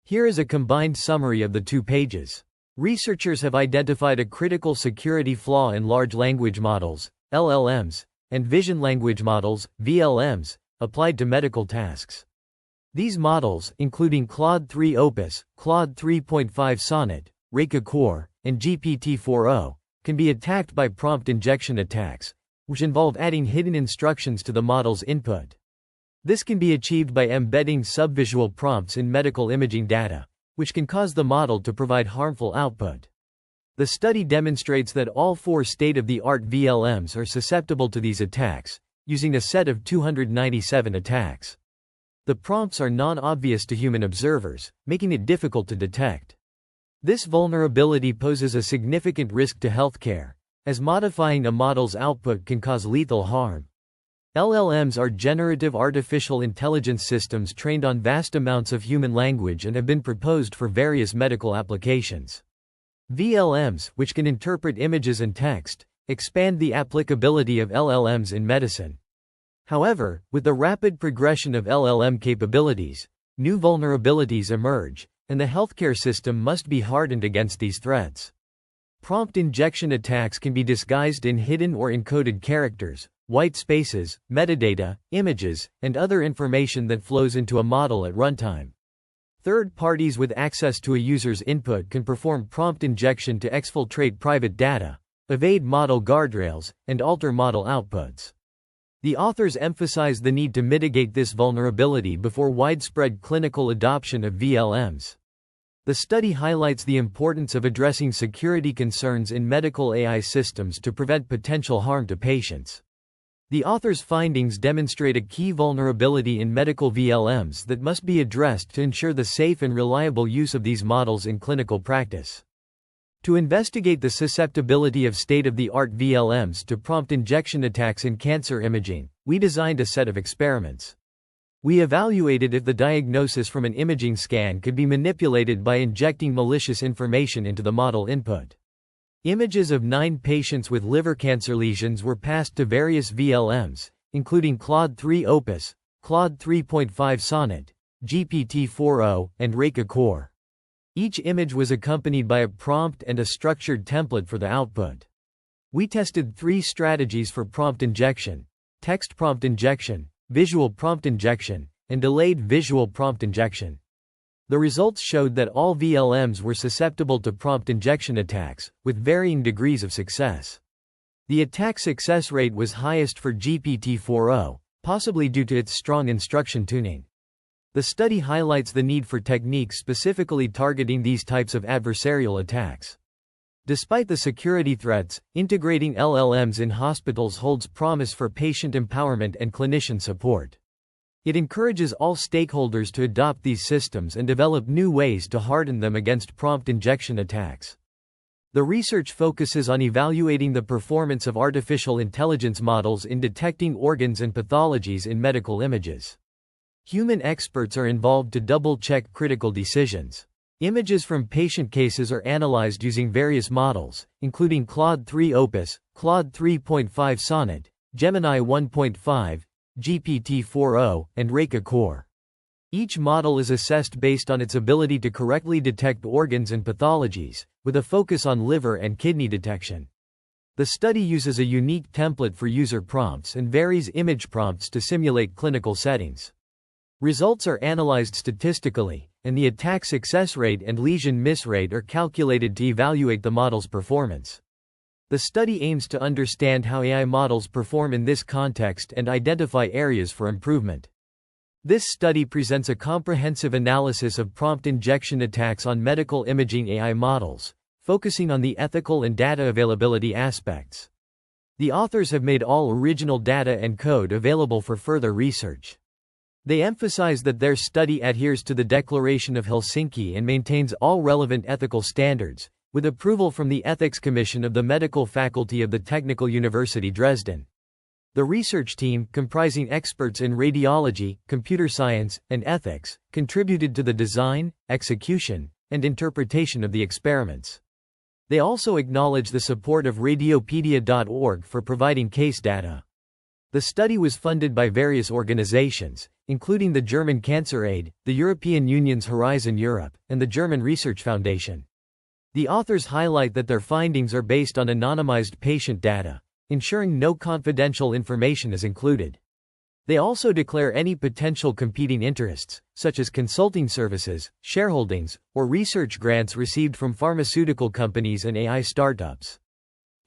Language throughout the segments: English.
Here is a combined summary of the 2 pages. Researchers have identified a critical security flaw in large language models, LLMs, and vision language models, VLMs, applied to medical tasks. These models, including Claude 3 Opus, Claude 3.5 Sonnet, Reka Core, and GPT-4o, can be attacked by prompt injection attacks, which involve adding hidden instructions to the model's input. This can be achieved by embedding subvisual prompts in medical imaging data, which can cause the model to provide harmful output. The study demonstrates that all 4 state-of-the-art VLMs are susceptible to these attacks, using a set of 297 attacks. The prompts are non-obvious to human observers, making it difficult to detect. This vulnerability poses a significant risk to healthcare, as modifying a model's output can cause lethal harm. LLMs are generative artificial intelligence systems trained on vast amounts of human language and have been proposed for various medical applications. VLMs, which can interpret images and text, expand the applicability of LLMs in medicine. However, with the rapid progression of LLM capabilities, new vulnerabilities emerge, and the healthcare system must be hardened against these threats. Prompt injection attacks can be disguised in hidden or encoded characters, white spaces, metadata, images, and other information that flows into a model at runtime. Third parties with access to a user's input can perform prompt injection to exfiltrate private data, evade model guardrails, and alter model outputs. The authors emphasize the need to mitigate this vulnerability before widespread clinical adoption of VLMs. The study highlights the importance of addressing security concerns in medical AI systems to prevent potential harm to patients. The authors' findings demonstrate a key vulnerability in medical VLMs that must be addressed to ensure the safe and reliable use of these models in clinical practice. To investigate the susceptibility of state-of-the-art VLMs to prompt injection attacks in cancer imaging, we designed a set of experiments. We evaluated if the diagnosis from an imaging scan could be manipulated by injecting malicious information into the model input. Images of 9 patients with liver cancer lesions were passed to various VLMs, including Claude 3 Opus, Claude 3.5 Sonnet, GPT-4o, and Reka Core. Each image was accompanied by a prompt and a structured template for the output. We tested 3 strategies for prompt injection: text prompt injection, visual prompt injection, and delayed visual prompt injection. The results showed that all VLMs were susceptible to prompt injection attacks, with varying degrees of success. The attack success rate was highest for GPT-4o, possibly due to its strong instruction tuning. The study highlights the need for techniques specifically targeting these types of adversarial attacks. Despite the security threats, integrating LLMs in hospitals holds promise for patient empowerment and clinician support. It encourages all stakeholders to adopt these systems and develop new ways to harden them against prompt injection attacks. The research focuses on evaluating the performance of artificial intelligence models in detecting organs and pathologies in medical images. Human experts are involved to double-check critical decisions. Images from patient cases are analyzed using various models, including Claude 3 Opus, Claude 3.5 Sonnet, Gemini 1.5, GPT-4o, and Reka Core. Each model is assessed based on its ability to correctly detect organs and pathologies, with a focus on liver and kidney detection. The study uses a unique template for user prompts and varies image prompts to simulate clinical settings. Results are analyzed statistically, and the attack success rate and lesion miss rate are calculated to evaluate the model's performance. The study aims to understand how AI models perform in this context and identify areas for improvement. This study presents a comprehensive analysis of prompt injection attacks on medical imaging AI models, focusing on the ethical and data availability aspects. The authors have made all original data and code available for further research. They emphasize that their study adheres to the Declaration of Helsinki and maintains all relevant ethical standards, with approval from the Ethics Commission of the Medical Faculty of the Technical University Dresden. The research team, comprising experts in radiology, computer science, and ethics, contributed to the design, execution, and interpretation of the experiments. They also acknowledge the support of Radiopedia.org for providing case data. The study was funded by various organizations, including the German Cancer Aid, the European Union's Horizon Europe, and the German Research Foundation. The authors highlight that their findings are based on anonymized patient data, ensuring no confidential information is included. They also declare any potential competing interests, such as consulting services, shareholdings, or research grants received from pharmaceutical companies and AI startups.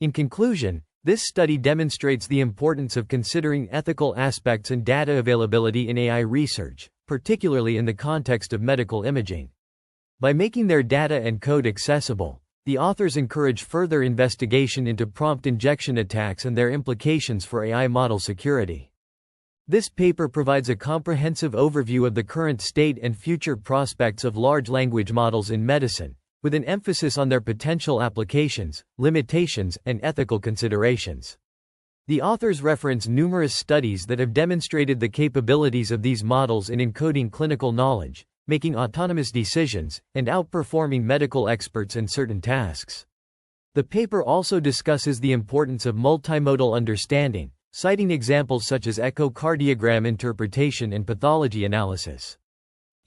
In conclusion, this study demonstrates the importance of considering ethical aspects and data availability in AI research, particularly in the context of medical imaging. By making their data and code accessible, the authors encourage further investigation into prompt injection attacks and their implications for AI model security. This paper provides a comprehensive overview of the current state and future prospects of large language models in medicine, with an emphasis on their potential applications, limitations, and ethical considerations. The authors reference numerous studies that have demonstrated the capabilities of these models in encoding clinical knowledge, making autonomous decisions, and outperforming medical experts in certain tasks. The paper also discusses the importance of multimodal understanding, citing examples such as echocardiogram interpretation and pathology analysis.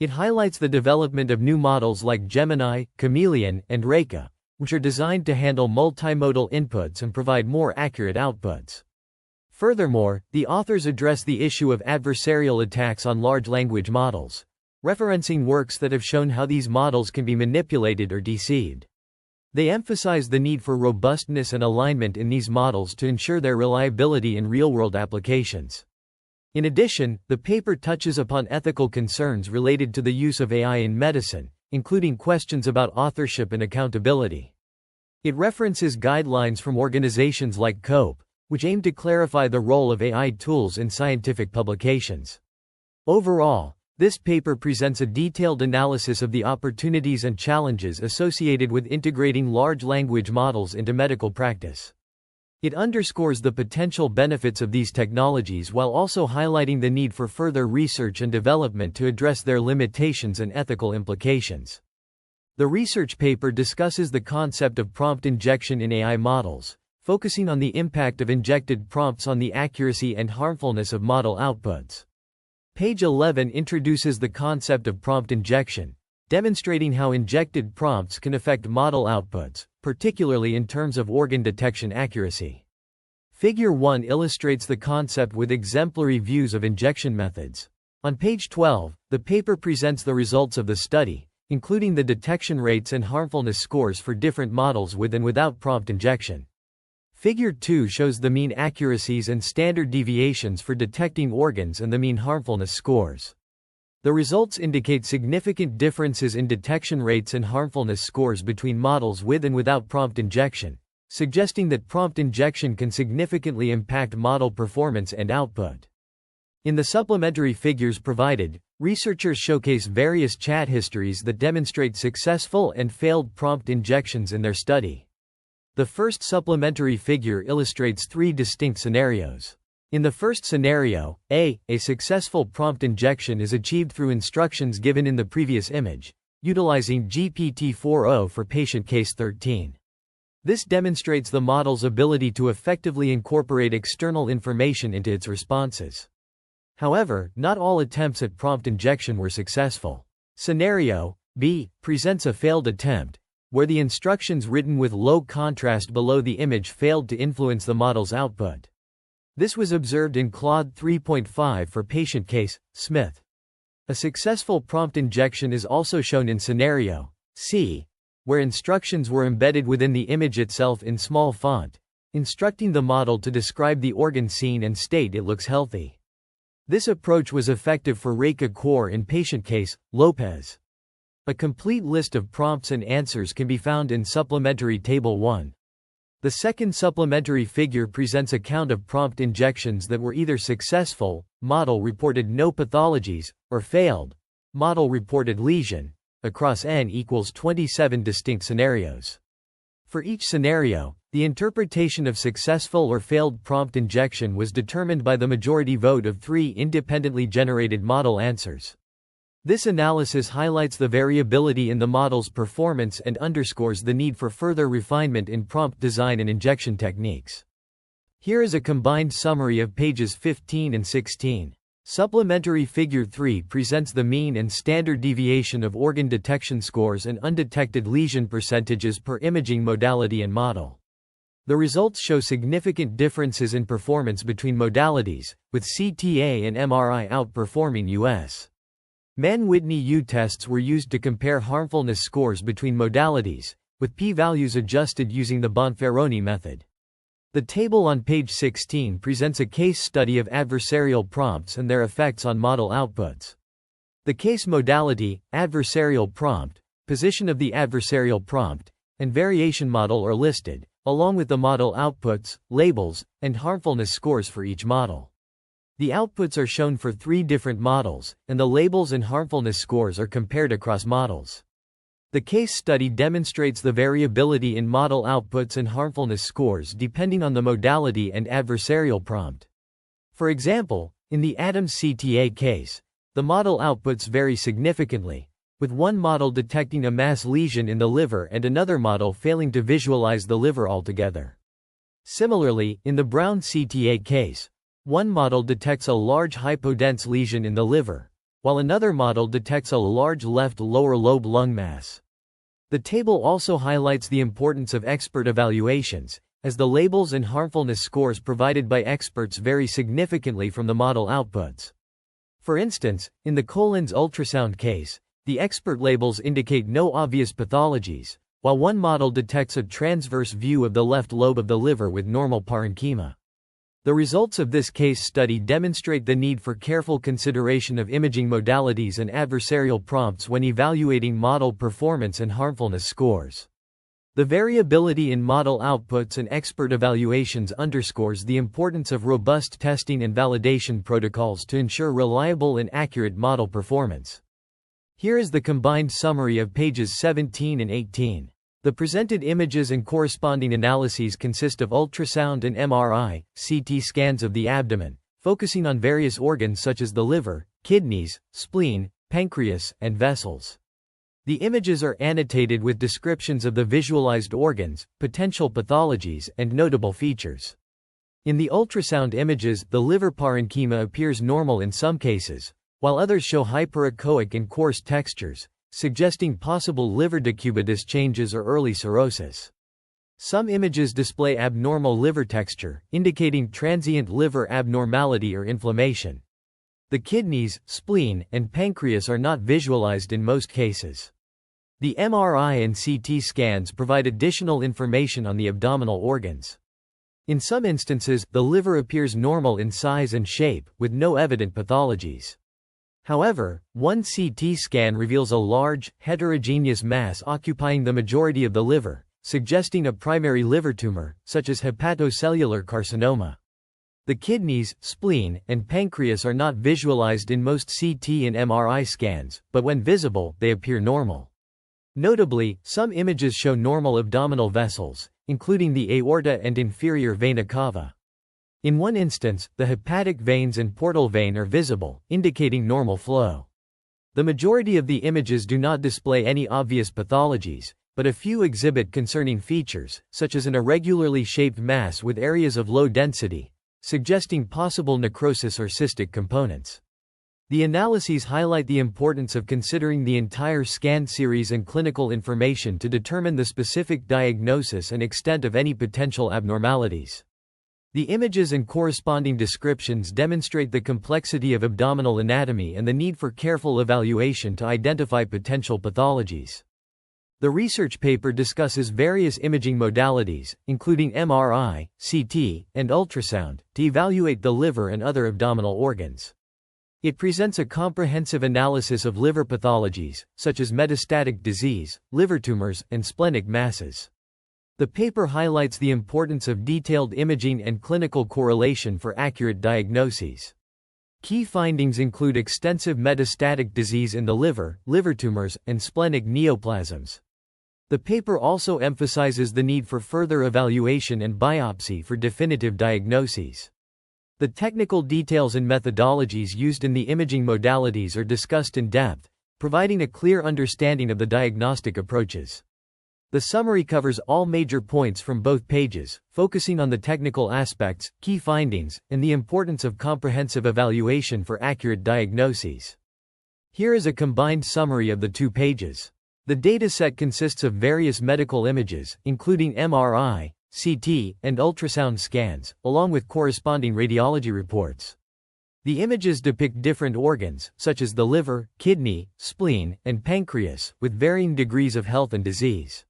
It highlights the development of new models like Gemini, Chameleon, and Reka, which are designed to handle multimodal inputs and provide more accurate outputs. Furthermore, the authors address the issue of adversarial attacks on large language models, referencing works that have shown how these models can be manipulated or deceived. They emphasize the need for robustness and alignment in these models to ensure their reliability in real-world applications. In addition, the paper touches upon ethical concerns related to the use of AI in medicine, including questions about authorship and accountability. It references guidelines from organizations like COPE, which aim to clarify the role of AI tools in scientific publications. Overall, this paper presents a detailed analysis of the opportunities and challenges associated with integrating large language models into medical practice. It underscores the potential benefits of these technologies while also highlighting the need for further research and development to address their limitations and ethical implications. The research paper discusses the concept of prompt injection in AI models, focusing on the impact of injected prompts on the accuracy and harmfulness of model outputs. Page 11 introduces the concept of prompt injection, demonstrating how injected prompts can affect model outputs, particularly in terms of organ detection accuracy. Figure 1 illustrates the concept with exemplary views of injection methods. On page 12, the paper presents the results of the study, including the detection rates and harmfulness scores for different models with and without prompt injection. Figure 2 shows the mean accuracies and standard deviations for detecting organs and the mean harmfulness scores. The results indicate significant differences in detection rates and harmfulness scores between models with and without prompt injection, suggesting that prompt injection can significantly impact model performance and output. In the supplementary figures provided, researchers showcase various chat histories that demonstrate successful and failed prompt injections in their study. The first supplementary figure illustrates 3 distinct scenarios. In the first scenario, a successful prompt injection is achieved through instructions given in the previous image, utilizing GPT-4o for patient case 13. This demonstrates the model's ability to effectively incorporate external information into its responses. However, not all attempts at prompt injection were successful. Scenario B presents a failed attempt, where the instructions written with low contrast below the image failed to influence the model's output. This was observed in Claude 3.5 for patient case, Smith. A successful prompt injection is also shown in scenario C, where instructions were embedded within the image itself in small font, instructing the model to describe the organ seen and state it looks healthy. This approach was effective for Reka Core in patient case, Lopez. A complete list of prompts and answers can be found in Supplementary Table 1. The second supplementary figure presents a count of prompt injections that were either successful, model reported no pathologies, or failed, model reported lesion, across n equals 27 distinct scenarios. For each scenario, the interpretation of successful or failed prompt injection was determined by the majority vote of 3 independently generated model answers. This analysis highlights the variability in the model's performance and underscores the need for further refinement in prompt design and injection techniques. Here is a combined summary of pages 15 and 16. Supplementary Figure 3 presents the mean and standard deviation of organ detection scores and undetected lesion percentages per imaging modality and model. The results show significant differences in performance between modalities, with CTA and MRI outperforming US. Mann-Whitney U tests were used to compare harmfulness scores between modalities, with p-values adjusted using the Bonferroni method. The table on page 16 presents a case study of adversarial prompts and their effects on model outputs. The case modality, adversarial prompt, position of the adversarial prompt, and variation model are listed, along with the model outputs, labels, and harmfulness scores for each model. The outputs are shown for 3 different models, and the labels and harmfulness scores are compared across models. The case study demonstrates the variability in model outputs and harmfulness scores depending on the modality and adversarial prompt. For example, in the Adams CTA case, the model outputs vary significantly, with one model detecting a mass lesion in the liver and another model failing to visualize the liver altogether. Similarly, in the Brown CTA case, one model detects a large hypodense lesion in the liver, while another model detects a large left lower lobe lung mass. The table also highlights the importance of expert evaluations, as the labels and harmfulness scores provided by experts vary significantly from the model outputs. For instance, in the Collins ultrasound case, the expert labels indicate no obvious pathologies, while one model detects a transverse view of the left lobe of the liver with normal parenchyma. The results of this case study demonstrate the need for careful consideration of imaging modalities and adversarial prompts when evaluating model performance and harmfulness scores. The variability in model outputs and expert evaluations underscores the importance of robust testing and validation protocols to ensure reliable and accurate model performance. Here is the combined summary of pages 17 and 18. The presented images and corresponding analyses consist of ultrasound and MRI, CT scans of the abdomen, focusing on various organs such as the liver, kidneys, spleen, pancreas, and vessels. The images are annotated with descriptions of the visualized organs, potential pathologies, and notable features. In the ultrasound images, the liver parenchyma appears normal in some cases, while others show hyperechoic and coarse textures, suggesting possible liver decubitus changes or early cirrhosis. Some images display abnormal liver texture, indicating transient liver abnormality or inflammation. The kidneys, spleen, and pancreas are not visualized in most cases. The MRI and CT scans provide additional information on the abdominal organs. In some instances, the liver appears normal in size and shape, with no evident pathologies. However, one CT scan reveals a large, heterogeneous mass occupying the majority of the liver, suggesting a primary liver tumor, such as hepatocellular carcinoma. The kidneys, spleen, and pancreas are not visualized in most CT and MRI scans, but when visible, they appear normal. Notably, some images show normal abdominal vessels, including the aorta and inferior vena cava. In one instance, the hepatic veins and portal vein are visible, indicating normal flow. The majority of the images do not display any obvious pathologies, but a few exhibit concerning features, such as an irregularly shaped mass with areas of low density, suggesting possible necrosis or cystic components. The analyses highlight the importance of considering the entire scan series and clinical information to determine the specific diagnosis and extent of any potential abnormalities. The images and corresponding descriptions demonstrate the complexity of abdominal anatomy and the need for careful evaluation to identify potential pathologies. The research paper discusses various imaging modalities, including MRI, CT, and ultrasound, to evaluate the liver and other abdominal organs. It presents a comprehensive analysis of liver pathologies, such as metastatic disease, liver tumors, and splenic masses. The paper highlights the importance of detailed imaging and clinical correlation for accurate diagnoses. Key findings include extensive metastatic disease in the liver, liver tumors, and splenic neoplasms. The paper also emphasizes the need for further evaluation and biopsy for definitive diagnoses. The technical details and methodologies used in the imaging modalities are discussed in depth, providing a clear understanding of the diagnostic approaches. The summary covers all major points from both pages, focusing on the technical aspects, key findings, and the importance of comprehensive evaluation for accurate diagnoses. Here is a combined summary of the 2 pages. The dataset consists of various medical images, including MRI, CT, and ultrasound scans, along with corresponding radiology reports. The images depict different organs, such as the liver, kidney, spleen, and pancreas, with varying degrees of health and disease.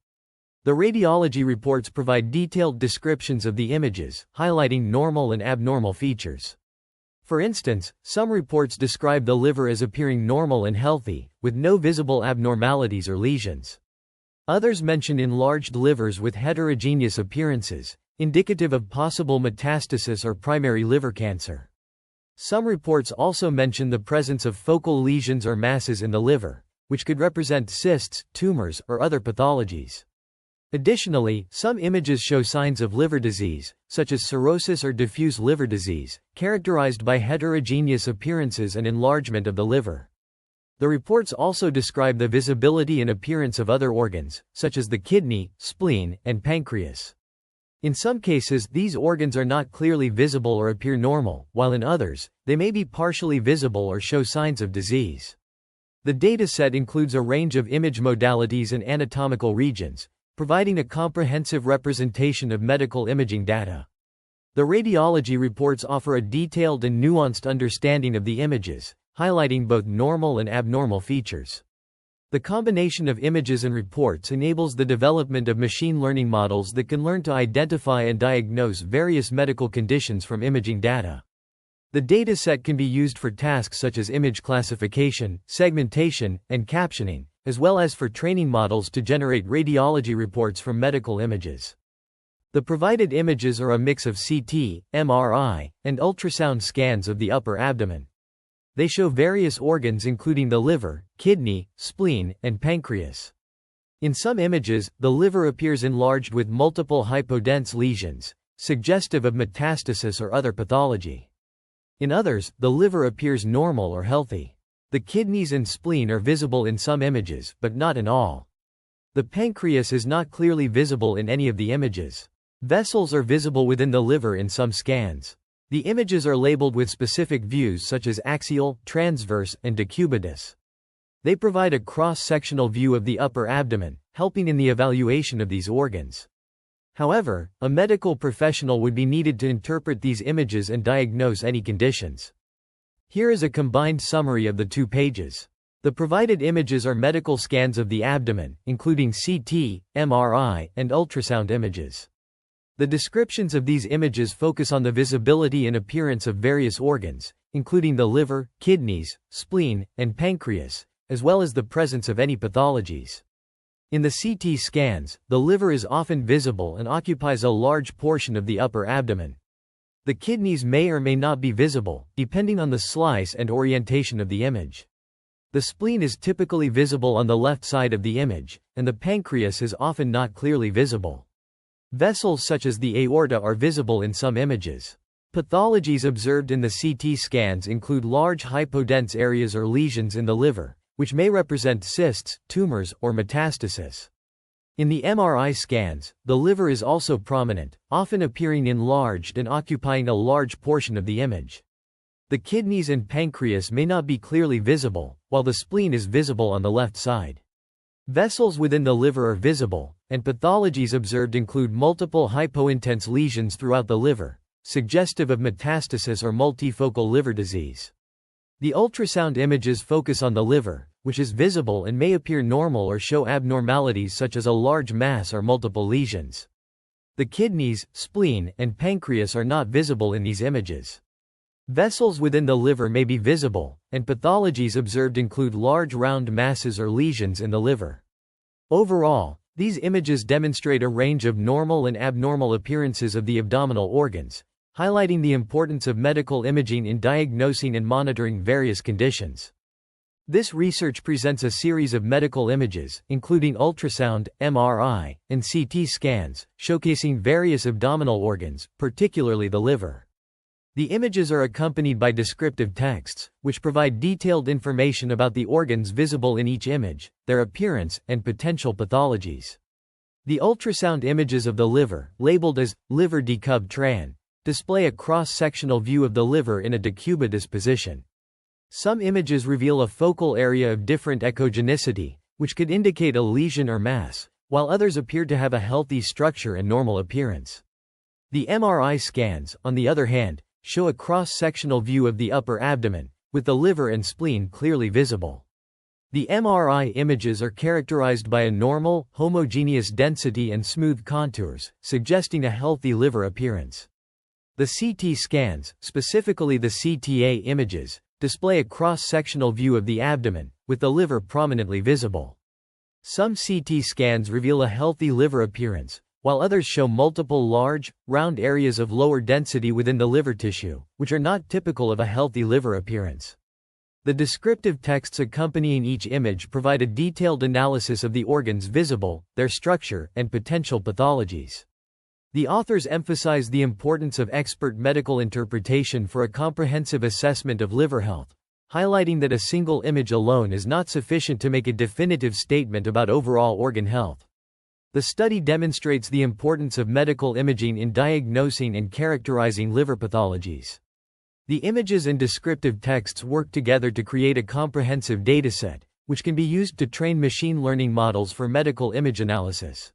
The radiology reports provide detailed descriptions of the images, highlighting normal and abnormal features. For instance, some reports describe the liver as appearing normal and healthy, with no visible abnormalities or lesions. Others mention enlarged livers with heterogeneous appearances, indicative of possible metastasis or primary liver cancer. Some reports also mention the presence of focal lesions or masses in the liver, which could represent cysts, tumors, or other pathologies. Additionally, some images show signs of liver disease, such as cirrhosis or diffuse liver disease, characterized by heterogeneous appearances and enlargement of the liver. The reports also describe the visibility and appearance of other organs, such as the kidney, spleen, and pancreas. In some cases, these organs are not clearly visible or appear normal, while in others, they may be partially visible or show signs of disease. The dataset includes a range of image modalities and anatomical regions, providing a comprehensive representation of medical imaging data. The radiology reports offer a detailed and nuanced understanding of the images, highlighting both normal and abnormal features. The combination of images and reports enables the development of machine learning models that can learn to identify and diagnose various medical conditions from imaging data. The dataset can be used for tasks such as image classification, segmentation, and captioning, as well as for training models to generate radiology reports from medical images. The provided images are a mix of CT, MRI, and ultrasound scans of the upper abdomen. They show various organs including the liver, kidney, spleen, and pancreas. In some images, the liver appears enlarged with multiple hypodense lesions, suggestive of metastasis or other pathology. In others, the liver appears normal or healthy. The kidneys and spleen are visible in some images, but not in all. The pancreas is not clearly visible in any of the images. Vessels are visible within the liver in some scans. The images are labeled with specific views such as axial, transverse, and decubitus. They provide a cross-sectional view of the upper abdomen, helping in the evaluation of these organs. However, a medical professional would be needed to interpret these images and diagnose any conditions. Here is a combined summary of the 2 pages. The provided images are medical scans of the abdomen, including CT, MRI, and ultrasound images. The descriptions of these images focus on the visibility and appearance of various organs, including the liver, kidneys, spleen, and pancreas, as well as the presence of any pathologies. In the CT scans, the liver is often visible and occupies a large portion of the upper abdomen. The kidneys may or may not be visible, depending on the slice and orientation of the image. The spleen is typically visible on the left side of the image, and the pancreas is often not clearly visible. Vessels such as the aorta are visible in some images. Pathologies observed in the CT scans include large hypodense areas or lesions in the liver, which may represent cysts, tumors, or metastasis. In the MRI scans, the liver is also prominent, often appearing enlarged and occupying a large portion of the image. The kidneys and pancreas may not be clearly visible, while the spleen is visible on the left side. Vessels within the liver are visible, and pathologies observed include multiple hypointense lesions throughout the liver, suggestive of metastasis or multifocal liver disease. The ultrasound images focus on the liver, which is visible and may appear normal or show abnormalities such as a large mass or multiple lesions. The kidneys, spleen, and pancreas are not visible in these images. Vessels within the liver may be visible, and pathologies observed include large round masses or lesions in the liver. Overall, these images demonstrate a range of normal and abnormal appearances of the abdominal organs, highlighting the importance of medical imaging in diagnosing and monitoring various conditions. This research presents a series of medical images, including ultrasound, MRI, and CT scans, showcasing various abdominal organs, particularly the liver. The images are accompanied by descriptive texts, which provide detailed information about the organs visible in each image, their appearance, and potential pathologies. The ultrasound images of the liver, labeled as liver decub tran, display a cross-sectional view of the liver in a decubitus position. Some images reveal a focal area of different echogenicity, which could indicate a lesion or mass, while others appear to have a healthy structure and normal appearance. The MRI scans, on the other hand, show a cross-sectional view of the upper abdomen, with the liver and spleen clearly visible. The MRI images are characterized by a normal, homogeneous density and smooth contours, suggesting a healthy liver appearance. The CT scans, specifically the CTA images, display a cross-sectional view of the abdomen, with the liver prominently visible. Some CT scans reveal a healthy liver appearance, while others show multiple large, round areas of lower density within the liver tissue, which are not typical of a healthy liver appearance. The descriptive texts accompanying each image provide a detailed analysis of the organs visible, their structure, and potential pathologies. The authors emphasize the importance of expert medical interpretation for a comprehensive assessment of liver health, highlighting that a single image alone is not sufficient to make a definitive statement about overall organ health. The study demonstrates the importance of medical imaging in diagnosing and characterizing liver pathologies. The images and descriptive texts work together to create a comprehensive dataset, which can be used to train machine learning models for medical image analysis.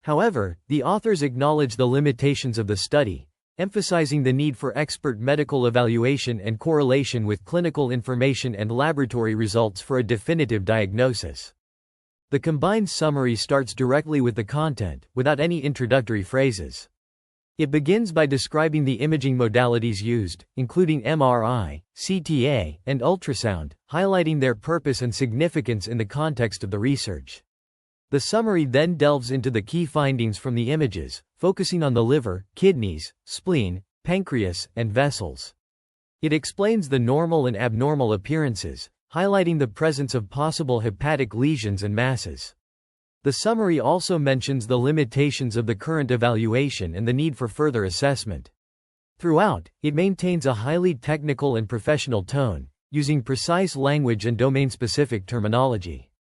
However, the authors acknowledge the limitations of the study, emphasizing the need for expert medical evaluation and correlation with clinical information and laboratory results for a definitive diagnosis. The combined summary starts directly with the content, without any introductory phrases. It begins by describing the imaging modalities used, including MRI, CTA, and ultrasound, highlighting their purpose and significance in the context of the research. The summary then delves into the key findings from the images, focusing on the liver, kidneys, spleen, pancreas, and vessels. It explains the normal and abnormal appearances, highlighting the presence of possible hepatic lesions and masses. The summary also mentions the limitations of the current evaluation and the need for further assessment. Throughout, it maintains a highly technical and professional tone, using precise language and domain-specific terminology.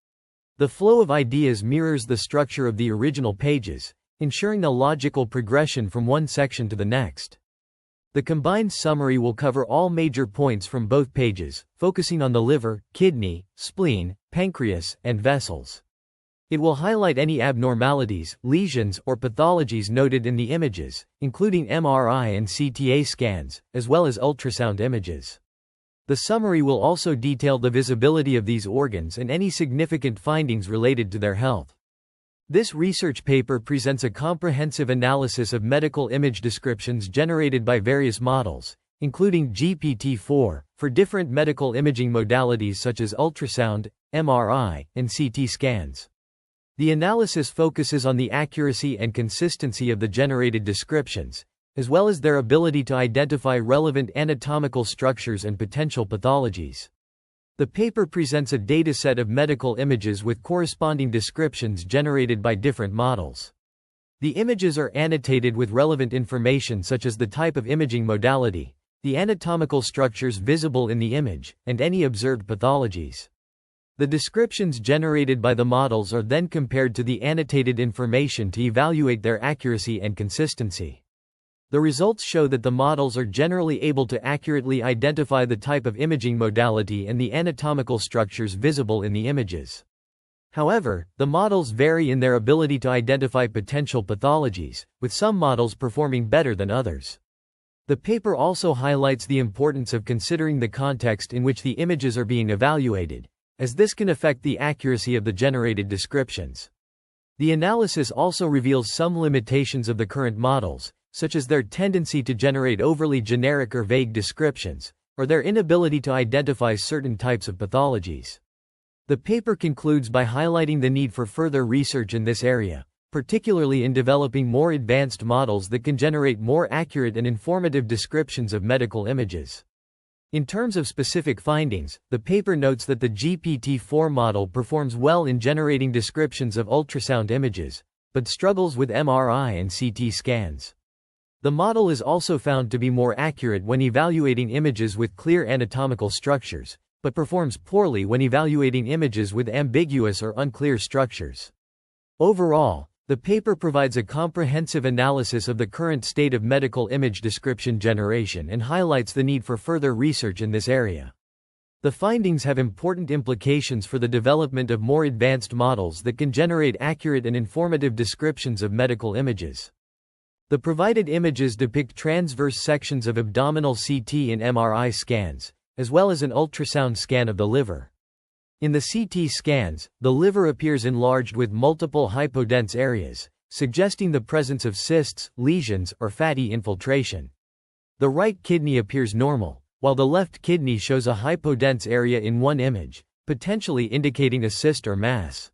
The flow of ideas mirrors the structure of the original pages, ensuring a logical progression from one section to the next. The combined summary will cover all major points from both pages, focusing on the liver, kidney, spleen, pancreas, and vessels. It will highlight any abnormalities, lesions, or pathologies noted in the images, including MRI and CTA scans, as well as ultrasound images. The summary will also detail the visibility of these organs and any significant findings related to their health. This research paper presents a comprehensive analysis of medical image descriptions generated by various models, including GPT-4, for different medical imaging modalities such as ultrasound, MRI, and CT scans. The analysis focuses on the accuracy and consistency of the generated descriptions, as well as their ability to identify relevant anatomical structures and potential pathologies. The paper presents a dataset of medical images with corresponding descriptions generated by different models. The images are annotated with relevant information such as the type of imaging modality, the anatomical structures visible in the image, and any observed pathologies. The descriptions generated by the models are then compared to the annotated information to evaluate their accuracy and consistency. The results show that the models are generally able to accurately identify the type of imaging modality and the anatomical structures visible in the images. However, the models vary in their ability to identify potential pathologies, with some models performing better than others. The paper also highlights the importance of considering the context in which the images are being evaluated, as this can affect the accuracy of the generated descriptions. The analysis also reveals some limitations of the current models, such as their tendency to generate overly generic or vague descriptions, or their inability to identify certain types of pathologies. The paper concludes by highlighting the need for further research in this area, particularly in developing more advanced models that can generate more accurate and informative descriptions of medical images. In terms of specific findings, the paper notes that the GPT-4 model performs well in generating descriptions of ultrasound images, but struggles with MRI and CT scans. The model is also found to be more accurate when evaluating images with clear anatomical structures, but performs poorly when evaluating images with ambiguous or unclear structures. Overall, The paper provides a comprehensive analysis of the current state of medical image description generation and highlights the need for further research in this area. The findings have important implications for the development of more advanced models that can generate accurate and informative descriptions of medical images. The provided images depict transverse sections of abdominal CT and MRI scans, as well as an ultrasound scan of the liver. In the CT scans, the liver appears enlarged with multiple hypodense areas, suggesting the presence of cysts, lesions, or fatty infiltration. The right kidney appears normal, while the left kidney shows a hypodense area in one image, potentially indicating a cyst or mass.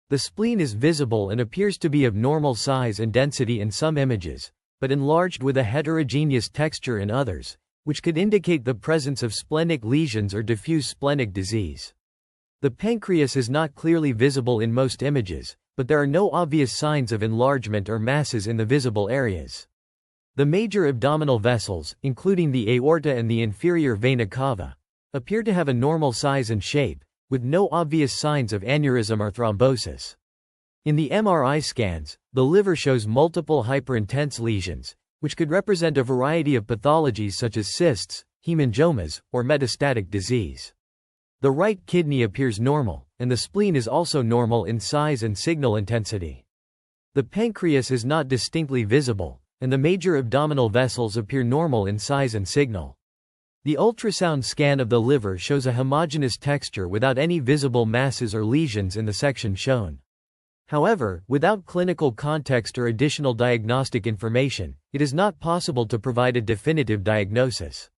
The spleen is visible and appears to be of normal size and density in some images, but enlarged with a heterogeneous texture in others, which could indicate the presence of splenic lesions or diffuse splenic disease. The pancreas is not clearly visible in most images, but there are no obvious signs of enlargement or masses in the visible areas. The major abdominal vessels, including the aorta and the inferior vena cava, appear to have a normal size and shape, with no obvious signs of aneurysm or thrombosis. In the MRI scans, the liver shows multiple hyperintense lesions, which could represent a variety of pathologies such as cysts, hemangiomas, or metastatic disease. The right kidney appears normal, and the spleen is also normal in size and signal intensity. The pancreas is not distinctly visible, and the major abdominal vessels appear normal in size and signal. The ultrasound scan of the liver shows a homogeneous texture without any visible masses or lesions in the section shown. However, without clinical context or additional diagnostic information, it is not possible to provide a definitive diagnosis.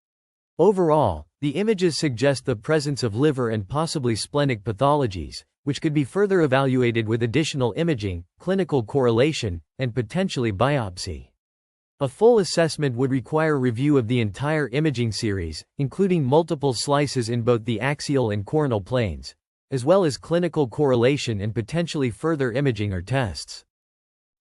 Overall, the images suggest the presence of liver and possibly splenic pathologies, which could be further evaluated with additional imaging, clinical correlation, and potentially biopsy. A full assessment would require review of the entire imaging series, including multiple slices in both the axial and coronal planes, as well as clinical correlation and potentially further imaging or tests.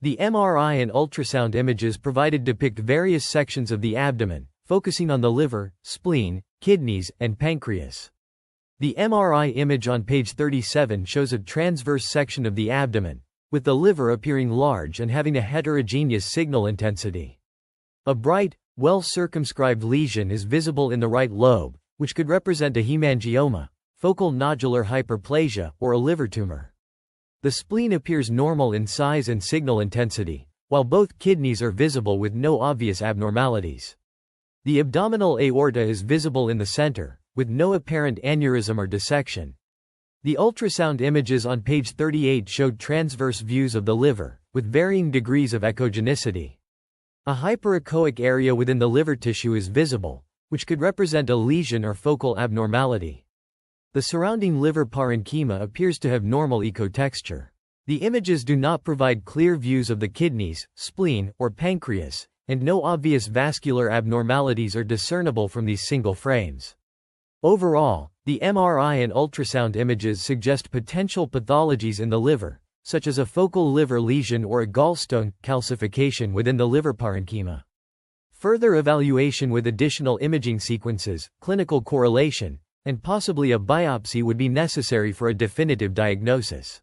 The MRI and ultrasound images provided depict various sections of the abdomen, focusing on the liver, spleen, kidneys, and pancreas. The MRI image on page 37 shows a transverse section of the abdomen, with the liver appearing large and having a heterogeneous signal intensity. A bright, well-circumscribed lesion is visible in the right lobe, which could represent a hemangioma, focal nodular hyperplasia, or a liver tumor. The spleen appears normal in size and signal intensity, while both kidneys are visible with no obvious abnormalities. The abdominal aorta is visible in the center, with no apparent aneurysm or dissection. The ultrasound images on page 38 showed transverse views of the liver, with varying degrees of echogenicity. A hyperechoic area within the liver tissue is visible, which could represent a lesion or focal abnormality. The surrounding liver parenchyma appears to have normal ecotexture. The images do not provide clear views of the kidneys, spleen, or pancreas, and no obvious vascular abnormalities are discernible from these single frames. Overall, the MRI and ultrasound images suggest potential pathologies in the liver, such as a focal liver lesion or a gallstone calcification within the liver parenchyma. Further evaluation with additional imaging sequences, clinical correlation, and possibly a biopsy would be necessary for a definitive diagnosis.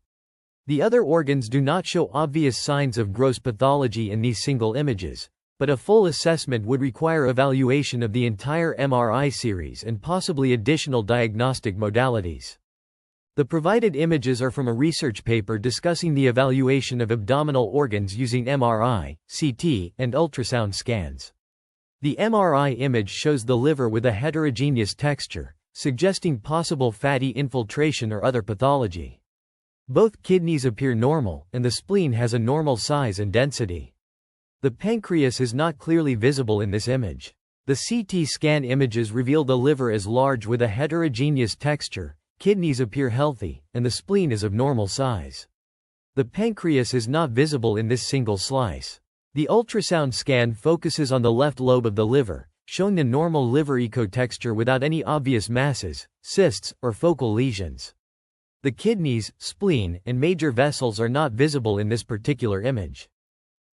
The other organs do not show obvious signs of gross pathology in these single images, but a full assessment would require evaluation of the entire MRI series and possibly additional diagnostic modalities. The provided images are from a research paper discussing the evaluation of abdominal organs using MRI, CT, and ultrasound scans. The MRI image shows the liver with a heterogeneous texture, suggesting possible fatty infiltration or other pathology. Both kidneys appear normal, and the spleen has a normal size and density. The pancreas is not clearly visible in this image. The CT scan images reveal the liver as large with a heterogeneous texture, kidneys appear healthy, and the spleen is of normal size. The pancreas is not visible in this single slice. The ultrasound scan focuses on the left lobe of the liver, showing the normal liver ecotexture without any obvious masses, cysts, or focal lesions. The kidneys, spleen, and major vessels are not visible in this particular image.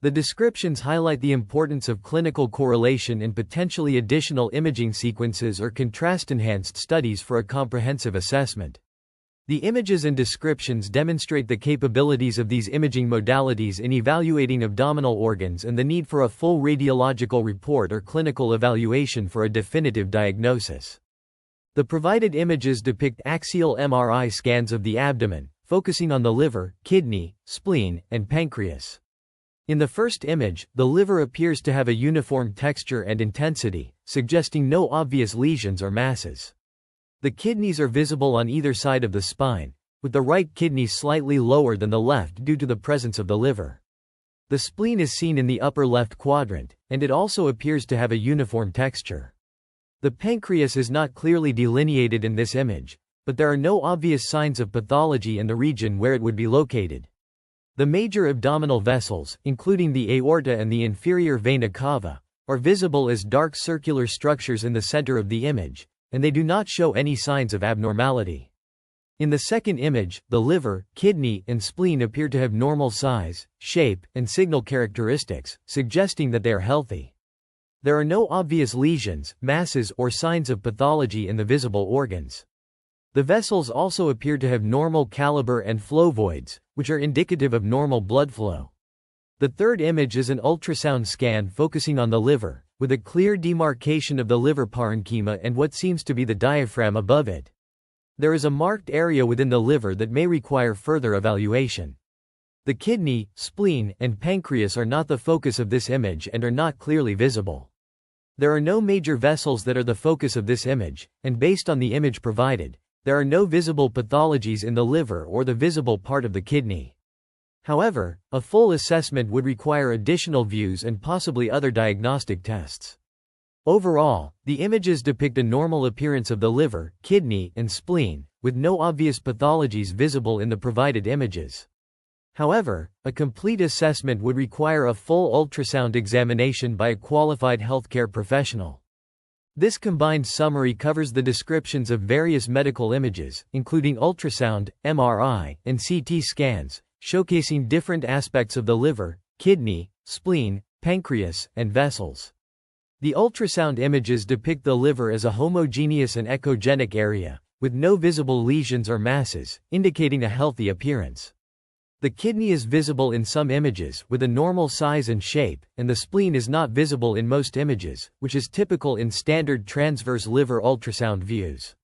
The descriptions highlight the importance of clinical correlation and potentially additional imaging sequences or contrast-enhanced studies for a comprehensive assessment. The images and descriptions demonstrate the capabilities of these imaging modalities in evaluating abdominal organs and the need for a full radiological report or clinical evaluation for a definitive diagnosis. The provided images depict axial MRI scans of the abdomen, focusing on the liver, kidney, spleen, and pancreas. In the first image, the liver appears to have a uniform texture and intensity, suggesting no obvious lesions or masses. The kidneys are visible on either side of the spine, with the right kidney slightly lower than the left due to the presence of the liver. The spleen is seen in the upper left quadrant, and it also appears to have a uniform texture. The pancreas is not clearly delineated in this image, but there are no obvious signs of pathology in the region where it would be located. The major abdominal vessels, including the aorta and the inferior vena cava, are visible as dark circular structures in the center of the image, and they do not show any signs of abnormality. In the second image, the liver, kidney, and spleen appear to have normal size, shape, and signal characteristics, suggesting that they are healthy. There are no obvious lesions, masses, or signs of pathology in the visible organs. The vessels also appear to have normal caliber and flow voids, which are indicative of normal blood flow. The third image is an ultrasound scan focusing on the liver, with a clear demarcation of the liver parenchyma and what seems to be the diaphragm above it. There is a marked area within the liver that may require further evaluation. The kidney, spleen, and pancreas are not the focus of this image and are not clearly visible. There are no major vessels that are the focus of this image, and based on the image provided, there are no visible pathologies in the liver or the visible part of the kidney. However, a full assessment would require additional views and possibly other diagnostic tests. Overall, the images depict a normal appearance of the liver, kidney, and spleen, with no obvious pathologies visible in the provided images. However, a complete assessment would require a full ultrasound examination by a qualified healthcare professional. This combined summary covers the descriptions of various medical images, including ultrasound, MRI, and CT scans, showcasing different aspects of the liver, kidney, spleen, pancreas, and vessels. The ultrasound images depict the liver as a homogeneous and echogenic area, with no visible lesions or masses, indicating a healthy appearance. The kidney is visible in some images, with a normal size and shape, and the spleen is not visible in most images, which is typical in standard transverse liver ultrasound views.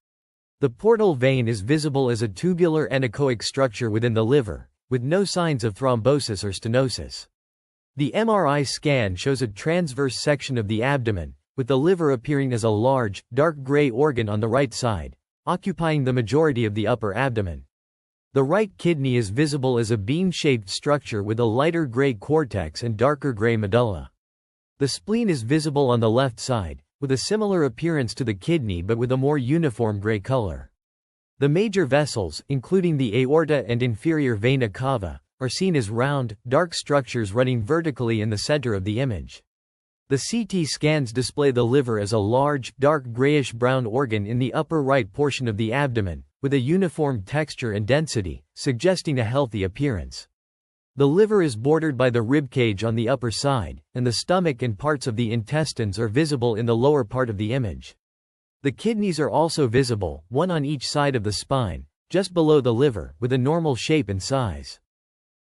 The portal vein is visible as a tubular anechoic structure within the liver, with no signs of thrombosis or stenosis. The MRI scan shows a transverse section of the abdomen, with the liver appearing as a large, dark gray organ on the right side, occupying the majority of the upper abdomen. The right kidney is visible as a bean-shaped structure with a lighter gray cortex and darker gray medulla. The spleen is visible on the left side, with a similar appearance to the kidney but with a more uniform gray color. The major vessels, including the aorta and inferior vena cava, are seen as round, dark structures running vertically in the center of the image. The CT scans display the liver as a large, dark grayish-brown organ in the upper right portion of the abdomen, with a uniform texture and density, suggesting a healthy appearance. The liver is bordered by the ribcage on the upper side, and the stomach and parts of the intestines are visible in the lower part of the image. The kidneys are also visible, one on each side of the spine, just below the liver, with a normal shape and size.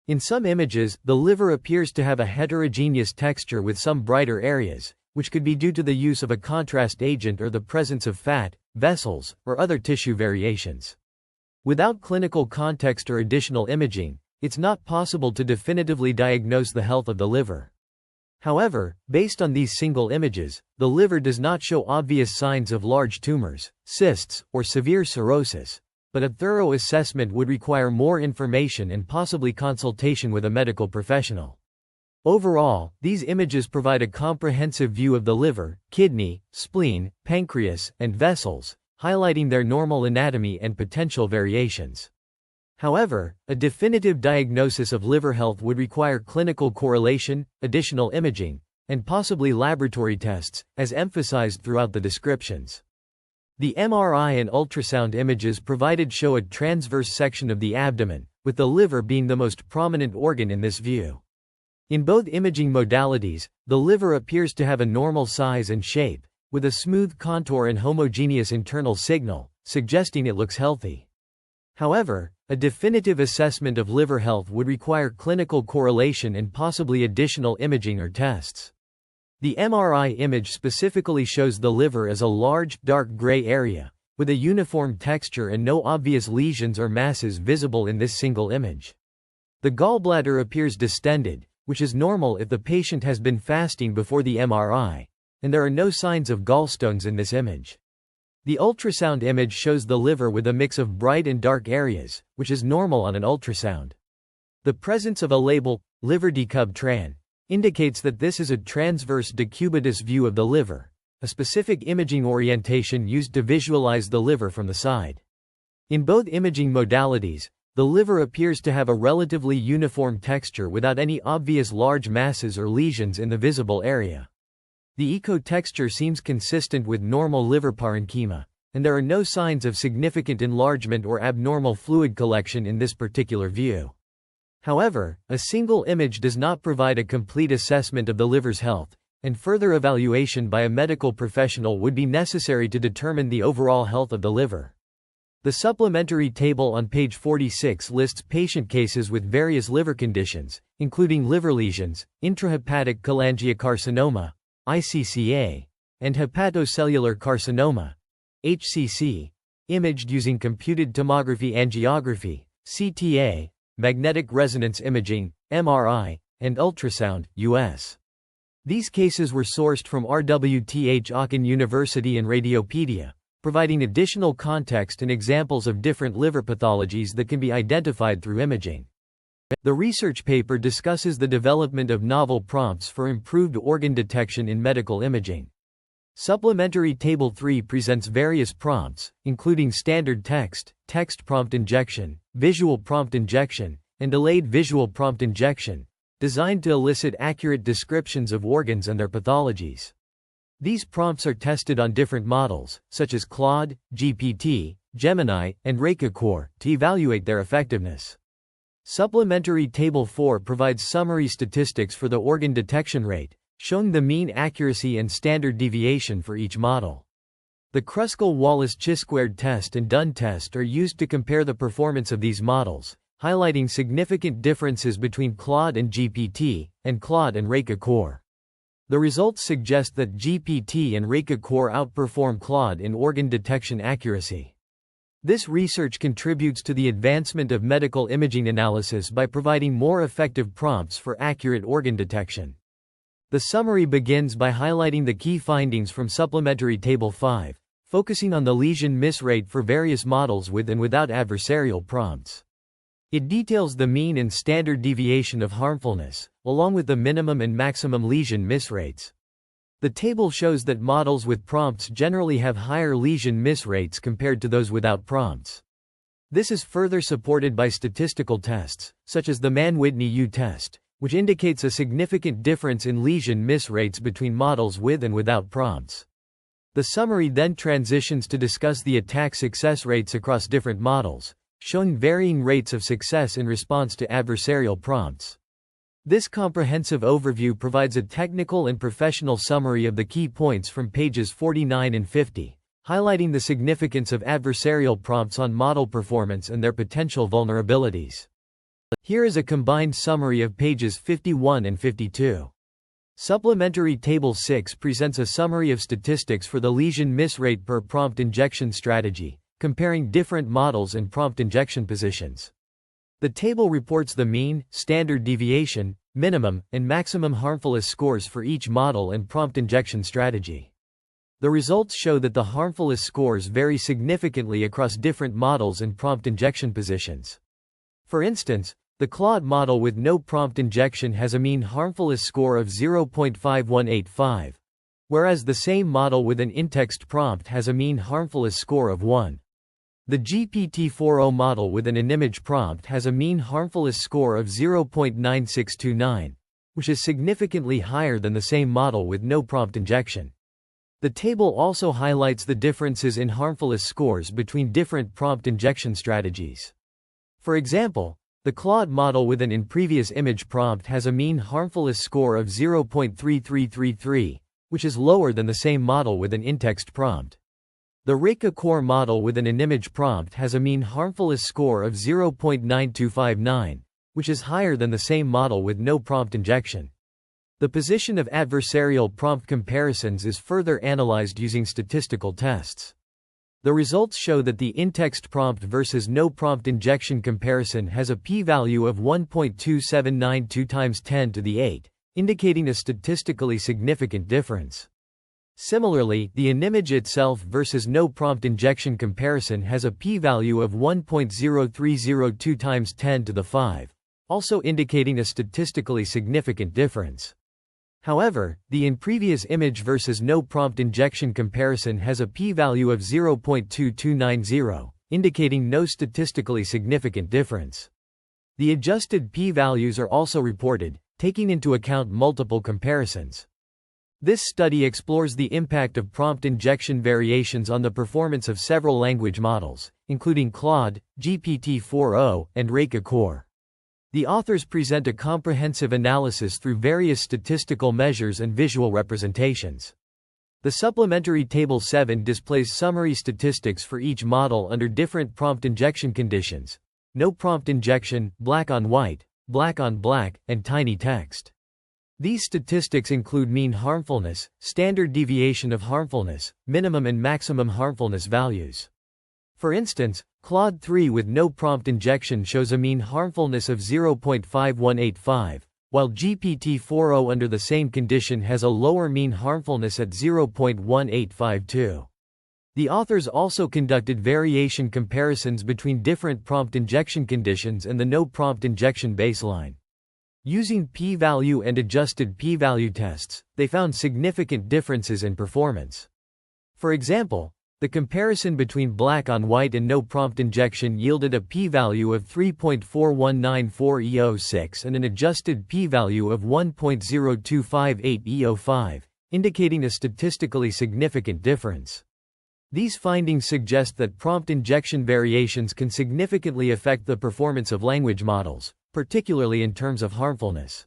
In some images, the liver appears to have a heterogeneous texture with some brighter areas, which could be due to the use of a contrast agent or the presence of fat, vessels, or other tissue variations. Without clinical context or additional imaging, it's not possible to definitively diagnose the health of the liver. However, based on these single images, the liver does not show obvious signs of large tumors, cysts, or severe cirrhosis, but a thorough assessment would require more information and possibly consultation with a medical professional. Overall, these images provide a comprehensive view of the liver, kidney, spleen, pancreas, and vessels, highlighting their normal anatomy and potential variations. However, a definitive diagnosis of liver health would require clinical correlation, additional imaging, and possibly laboratory tests, as emphasized throughout the descriptions. The MRI and ultrasound images provided show a transverse section of the abdomen, with the liver being the most prominent organ in this view. In both imaging modalities, the liver appears to have a normal size and shape, with a smooth contour and homogeneous internal signal, suggesting it looks healthy. However, a definitive assessment of liver health would require clinical correlation and possibly additional imaging or tests. The MRI image specifically shows the liver as a large, dark gray area, with a uniform texture and no obvious lesions or masses visible in this single image. The gallbladder appears distended, which is normal if the patient has been fasting before the MRI, and there are no signs of gallstones in this image. The ultrasound image shows the liver with a mix of bright and dark areas, which is normal on an ultrasound. The presence of a label, liver decub tran, indicates that this is a transverse decubitus view of the liver, a specific imaging orientation used to visualize the liver from the side. In both imaging modalities, the liver appears to have a relatively uniform texture without any obvious large masses or lesions in the visible area. The echo texture seems consistent with normal liver parenchyma, and there are no signs of significant enlargement or abnormal fluid collection in this particular view. However, a single image does not provide a complete assessment of the liver's health, and further evaluation by a medical professional would be necessary to determine the overall health of the liver. The supplementary table on page 46 lists patient cases with various liver conditions, including liver lesions, intrahepatic cholangiocarcinoma, ICCA, and hepatocellular carcinoma, HCC, imaged using computed tomography angiography, CTA, magnetic resonance imaging, MRI, and ultrasound, US. These cases were sourced from RWTH Aachen University and Radiopedia, providing additional context and examples of different liver pathologies that can be identified through imaging. The research paper discusses the development of novel prompts for improved organ detection in medical imaging. Supplementary Table 3 presents various prompts, including standard text, text prompt injection, visual prompt injection, and delayed visual prompt injection, designed to elicit accurate descriptions of organs and their pathologies. These prompts are tested on different models, such as Claude, GPT, Gemini, and Reka Core, to evaluate their effectiveness. Supplementary Table 4 provides summary statistics for the organ detection rate, showing the mean accuracy and standard deviation for each model. The Kruskal-Wallis-Chi-squared test and Dunn test are used to compare the performance of these models, highlighting significant differences between Claude and GPT, and Claude and Reka Core. The results suggest that GPT and Reka Core outperform Claude in organ detection accuracy. This research contributes to the advancement of medical imaging analysis by providing more effective prompts for accurate organ detection. The summary begins by highlighting the key findings from Supplementary Table 5, focusing on the lesion miss rate for various models with and without adversarial prompts. It details the mean and standard deviation of harmfulness, along with the minimum and maximum lesion miss rates. The table shows that models with prompts generally have higher lesion miss rates compared to those without prompts. This is further supported by statistical tests, such as the Mann-Whitney U test, which indicates a significant difference in lesion miss rates between models with and without prompts. The summary then transitions to discuss the attack success rates across different models, showing varying rates of success in response to adversarial prompts. This comprehensive overview provides a technical and professional summary of the key points from pages 49 and 50, highlighting the significance of adversarial prompts on model performance and their potential vulnerabilities. Here is a combined summary of pages 51 and 52. Supplementary Table 6 presents a summary of statistics for the lesion miss rate per prompt injection strategy, comparing different models and prompt injection positions. The table reports the mean, standard deviation, minimum, and maximum harmfulness scores for each model and prompt injection strategy. The results show that the harmfulness scores vary significantly across different models and prompt injection positions. For instance, the Claude model with no prompt injection has a mean harmfulness score of 0.5185, whereas the same model with an in-text prompt has a mean harmfulness score of 1. The GPT-4o model with an in-image prompt has a mean harmfulness score of 0.9629, which is significantly higher than the same model with no prompt injection. The table also highlights the differences in harmfulness scores between different prompt injection strategies. For example, the Claude model with an in-previous image prompt has a mean harmfulness score of 0.3333, which is lower than the same model with an in-text prompt. The Reka Core model with an image prompt has a mean harmfulness score of 0.9259, which is higher than the same model with no prompt injection. The position of adversarial prompt comparisons is further analyzed using statistical tests. The results show that the in-text prompt versus no prompt injection comparison has a p-value of 1.2792 times 10 to the 8, indicating a statistically significant difference. Similarly, the image itself versus no prompt injection comparison has a p-value of 1.0302 times 10 to the 5, also indicating a statistically significant difference. However, the in previous image versus no prompt injection comparison has a p-value of 0.2290, indicating no statistically significant difference. The adjusted p-values are also reported, taking into account multiple comparisons. This study explores the impact of prompt injection variations on the performance of several language models, including Claude, GPT-4o, and Reka Core. The authors present a comprehensive analysis through various statistical measures and visual representations. The supplementary Table 7 displays summary statistics for each model under different prompt injection conditions: no prompt injection, black on white, black on black, and tiny text. These statistics include mean harmfulness, standard deviation of harmfulness, minimum and maximum harmfulness values. For instance, Claude 3 with no prompt injection shows a mean harmfulness of 0.5185, while GPT-4o under the same condition has a lower mean harmfulness at 0.1852. The authors also conducted variation comparisons between different prompt injection conditions and the no prompt injection baseline. Using p-value and adjusted p-value tests, they found significant differences in performance. For example, the comparison between black on white and no prompt injection yielded a p-value of 3.4194 E06 and an adjusted p-value of 1.0258 E05, indicating a statistically significant difference. These findings suggest that prompt injection variations can significantly affect the performance of language models, particularly in terms of harmfulness.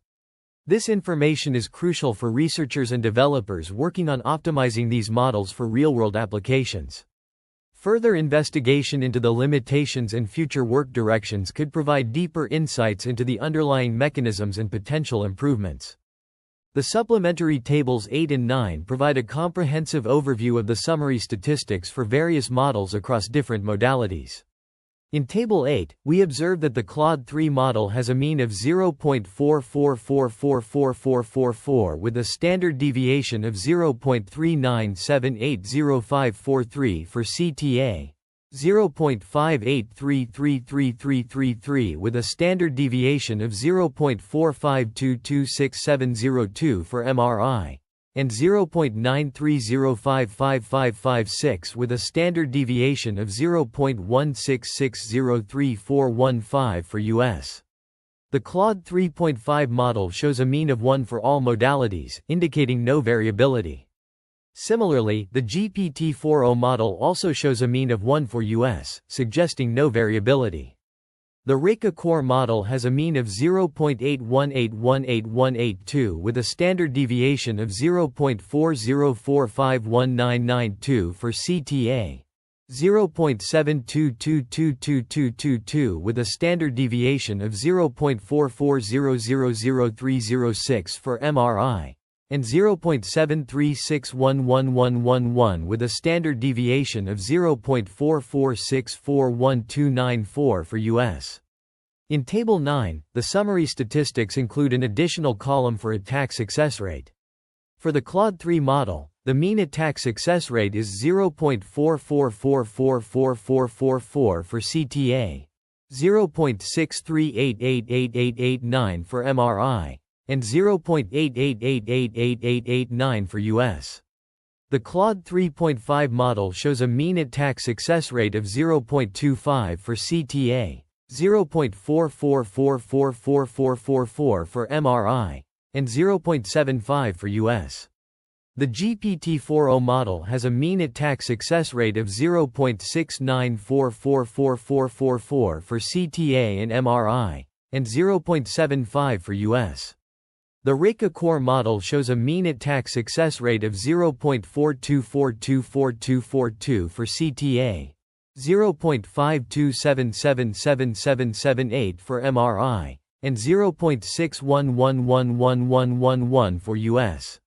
This information is crucial for researchers and developers working on optimizing these models for real-world applications. Further investigation into the limitations and future work directions could provide deeper insights into the underlying mechanisms and potential improvements. The supplementary tables 8 and 9 provide a comprehensive overview of the summary statistics for various models across different modalities. In Table 8, we observe that the Claude 3 model has a mean of 0.44444444 with a standard deviation of 0.39780543 for CTA, 0.58333333 with a standard deviation of 0.45226702 for MRI, and 0.93055556 with a standard deviation of 0.16603415 for US. The Claude 3.5 model shows a mean of 1 for all modalities, indicating no variability. Similarly, the GPT-4o model also shows a mean of 1 for US, suggesting no variability. The Reka Core model has a mean of 0.81818182 with a standard deviation of 0.40451992 for CTA, 0.72222222 with a standard deviation of 0.44000306 for MRI, and 0.73611111 with a standard deviation of 0.44641294 for US. In Table 9, the summary statistics include an additional column for attack success rate. For the Claude 3 model, the mean attack success rate is 0.44444444 for CTA, 0.63888889 for MRI, and 0.88888889 for US. The Claude 3.5 model shows a mean attack success rate of 0.25 for CTA, 0.44444444 for MRI, and 0.75 for US. The GPT-4o model has a mean attack success rate of 0.69444444 for CTA and MRI, and 0.75 for US. The Reka Core model shows a mean attack success rate of 0.42424242 for CTA, 0.52777778 for MRI, and 0.61111111 for US.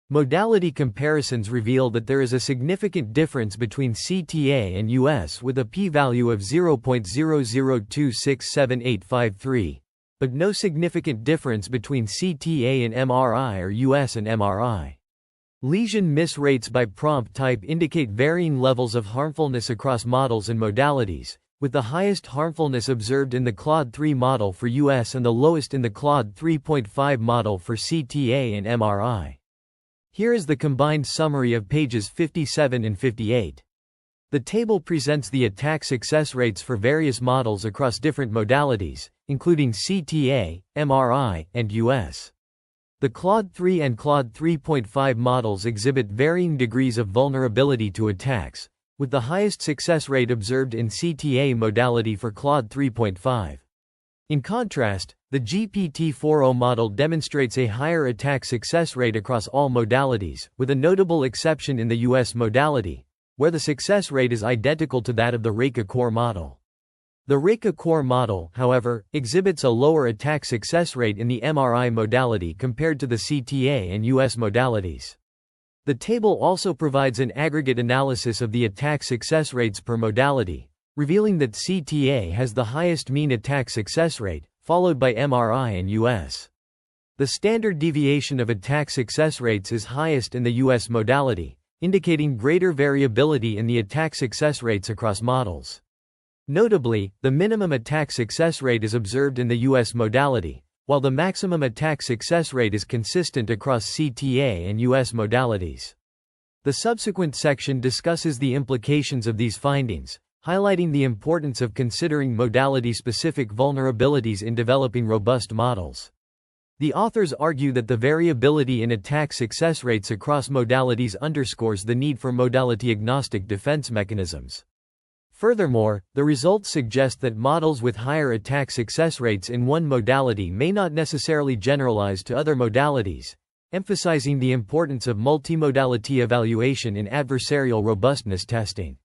Modality comparisons reveal that there is a significant difference between CTA and US with a p-value of 0.00267853. But no significant difference between CTA and MRI or US and MRI. Lesion miss rates by prompt type indicate varying levels of harmfulness across models and modalities, with the highest harmfulness observed in the Claude 3 model for US and the lowest in the Claude 3.5 model for CTA and MRI. Here is the combined summary of pages 57 and 58. The table presents the attack success rates for various models across different modalities, including CTA, MRI, and US. The Claude 3 and Claude 3.5 models exhibit varying degrees of vulnerability to attacks, with the highest success rate observed in CTA modality for Claude 3.5. In contrast, the GPT-4o model demonstrates a higher attack success rate across all modalities, with a notable exception in the US modality, where the success rate is identical to that of the Reka Core model. The Reka Core model, however, exhibits a lower attack success rate in the MRI modality compared to the CTA and US modalities. The table also provides an aggregate analysis of the attack success rates per modality, revealing that CTA has the highest mean attack success rate, followed by MRI and US. The standard deviation of attack success rates is highest in the US modality, indicating greater variability in the attack success rates across models. Notably, the minimum attack success rate is observed in the US modality, while the maximum attack success rate is consistent across CTA and US modalities. The subsequent section discusses the implications of these findings, highlighting the importance of considering modality-specific vulnerabilities in developing robust models. The authors argue that the variability in attack success rates across modalities underscores the need for modality-agnostic defense mechanisms. Furthermore, the results suggest that models with higher attack success rates in one modality may not necessarily generalize to other modalities, emphasizing the importance of multimodality evaluation in adversarial robustness testing.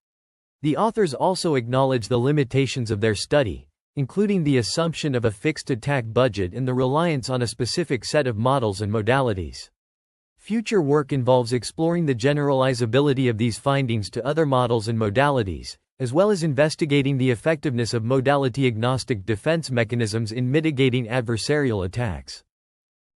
The authors also acknowledge the limitations of their study, including the assumption of a fixed attack budget and the reliance on a specific set of models and modalities. Future work involves exploring the generalizability of these findings to other models and modalities, as well as investigating the effectiveness of modality-agnostic defense mechanisms in mitigating adversarial attacks.